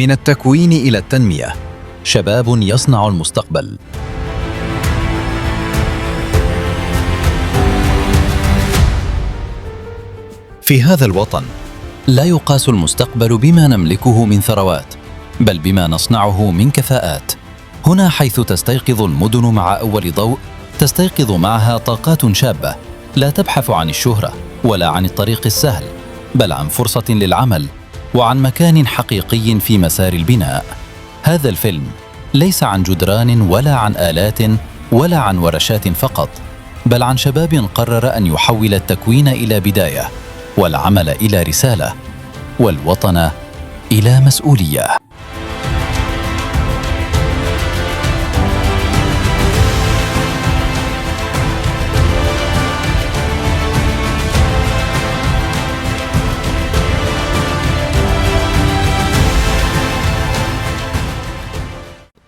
من التكوين إلى التنمية، شباب يصنع المستقبل. في هذا الوطن لا يقاس المستقبل بما نملكه من ثروات، بل بما نصنعه من كفاءات. هنا حيث تستيقظ المدن مع أول ضوء، تستيقظ معها طاقات شابة لا تبحث عن الشهرة ولا عن الطريق السهل، بل عن فرصة للعمل وعن مكان حقيقي في مسار البناء. هذا الفيلم ليس عن جدران ولا عن آلات ولا عن ورشات فقط، بل عن شباب قرر أن يحول التكوين إلى بداية، والعمل إلى رسالة، والوطن إلى مسؤولية.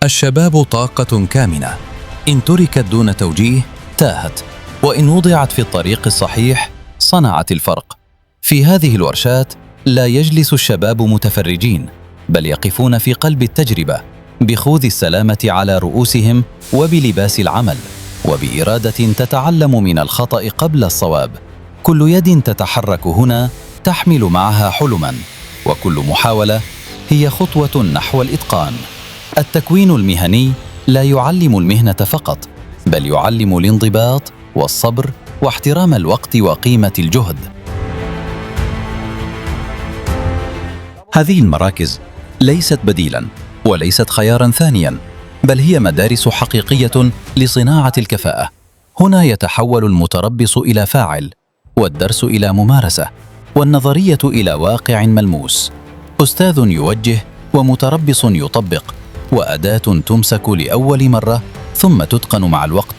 الشباب طاقة كامنة، إن تركت دون توجيه تاهت، وإن وضعت في الطريق الصحيح صنعت الفرق. في هذه الورشات لا يجلس الشباب متفرجين، بل يقفون في قلب التجربة بخوذ السلامة على رؤوسهم وبلباس العمل، وبإرادة تتعلم من الخطأ قبل الصواب. كل يد تتحرك هنا تحمل معها حلماً، وكل محاولة هي خطوة نحو الإتقان. التكوين المهني لا يعلم المهنة فقط، بل يعلم الانضباط والصبر واحترام الوقت وقيمة الجهد. هذه المراكز ليست بديلاً وليست خياراً ثانياً، بل هي مدارس حقيقية لصناعة الكفاءة. هنا يتحول المتربص إلى فاعل، والدرس إلى ممارسة، والنظرية إلى واقع ملموس. أستاذ يوجه ومتربص يطبق، وأداة تمسك لأول مرة ثم تتقن مع الوقت.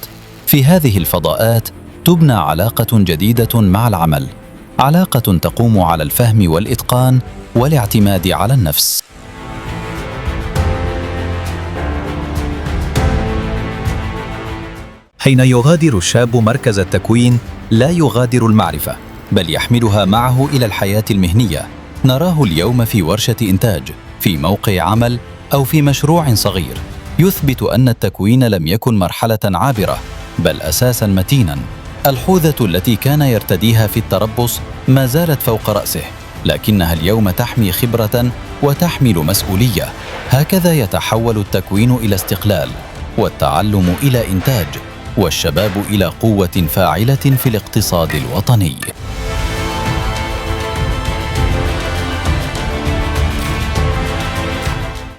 في هذه الفضاءات تبنى علاقة جديدة مع العمل، علاقة تقوم على الفهم والإتقان والاعتماد على النفس. حين يغادر الشاب مركز التكوين لا يغادر المعرفة، بل يحملها معه إلى الحياة المهنية. نراه اليوم في ورشة إنتاج، في موقع عمل، أو في مشروع صغير، يثبت أن التكوين لم يكن مرحلة عابرة، بل أساساً متيناً. الحوذة التي كان يرتديها في التربص ما زالت فوق رأسه، لكنها اليوم تحمي خبرة وتحمل مسؤولية. هكذا يتحول التكوين إلى استقلال، والتعلم إلى إنتاج، والشباب إلى قوة فاعلة في الاقتصاد الوطني.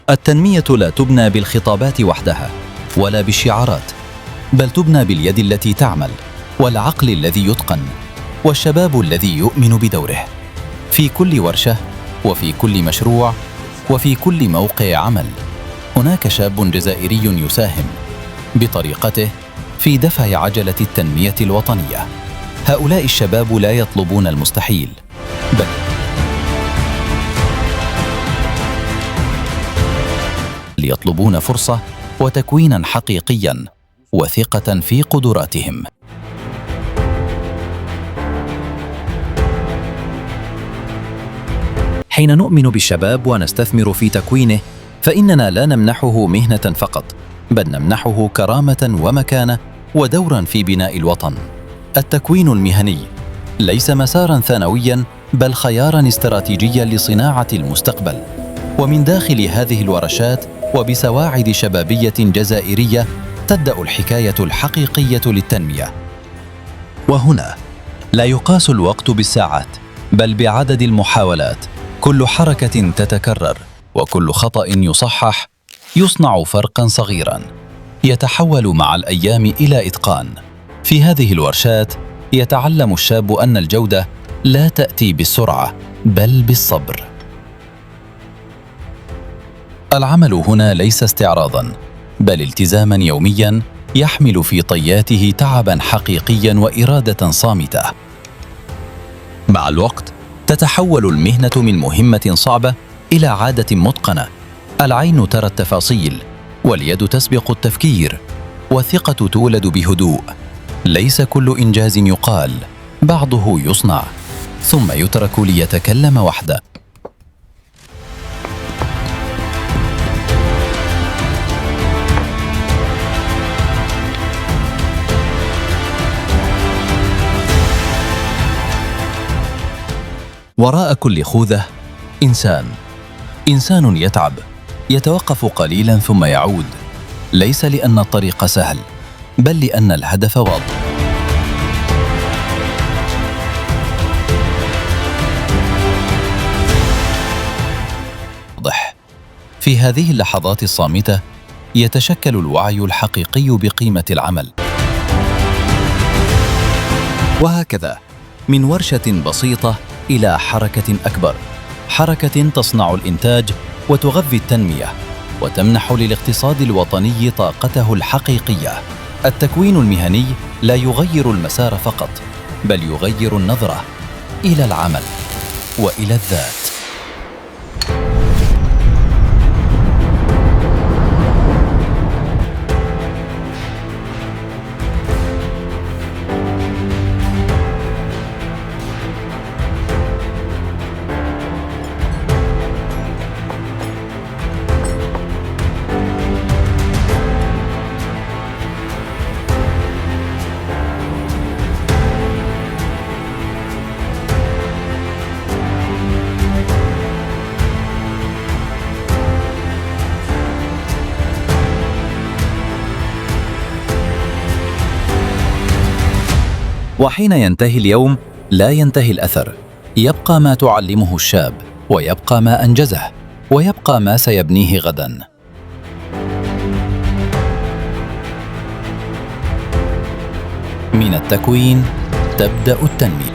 التنمية لا تبنى بالخطابات وحدها ولا بالشعارات، بل تبنى باليد التي تعمل، والعقل الذي يتقن، والشباب الذي يؤمن بدوره. في كل ورشة، وفي كل مشروع، وفي كل موقع عمل، هناك شاب جزائري يساهم بطريقته في دفع عجلة التنمية الوطنية. هؤلاء الشباب لا يطلبون المستحيل، بل يطلبون فرصة وتكويناً حقيقياً وثقة في قدراتهم. حين نؤمن بالشباب ونستثمر في تكوينه، فإننا لا نمنحه مهنة فقط، بل نمنحه كرامة ومكانة ودوراً في بناء الوطن. التكوين المهني ليس مساراً ثانوياً، بل خياراً استراتيجياً لصناعة المستقبل. ومن داخل هذه الورشات وبسواعد شبابية جزائرية تبدأ الحكاية الحقيقية للتنمية. وهنا لا يقاس الوقت بالساعات، بل بعدد المحاولات. كل حركة تتكرر وكل خطأ يصحح يصنع فرقاً صغيراً، يتحول مع الأيام إلى إتقان. في هذه الورشات يتعلم الشاب أن الجودة لا تأتي بالسرعة، بل بالصبر. العمل هنا ليس استعراضاً، بل التزاماً يومياً يحمل في طياته تعباً حقيقياً وإرادة صامتة. مع الوقت تتحول المهنة من مهمة صعبة إلى عادة متقنة. العين ترى التفاصيل، واليد تسبق التفكير، والثقة تولد بهدوء. ليس كل إنجاز يقال، بعضه يصنع ثم يترك ليتكلم وحده. وراء كل خوذة إنسان يتعب، يتوقف قليلا ثم يعود، ليس لأن الطريق سهل، بل لأن الهدف واضح. في هذه اللحظات الصامتة يتشكل الوعي الحقيقي بقيمة العمل. وهكذا من ورشة بسيطة إلى حركة أكبر، حركة تصنع الإنتاج وتغذي التنمية وتمنح للاقتصاد الوطني طاقته الحقيقية. التكوين المهني لا يغير المسار فقط، بل يغير النظرة إلى العمل وإلى الذات. وحين ينتهي اليوم لا ينتهي الأثر، يبقى ما تعلمه الشاب، ويبقى ما أنجزه، ويبقى ما سيبنيه غدا. من التكوين تبدأ التنمية.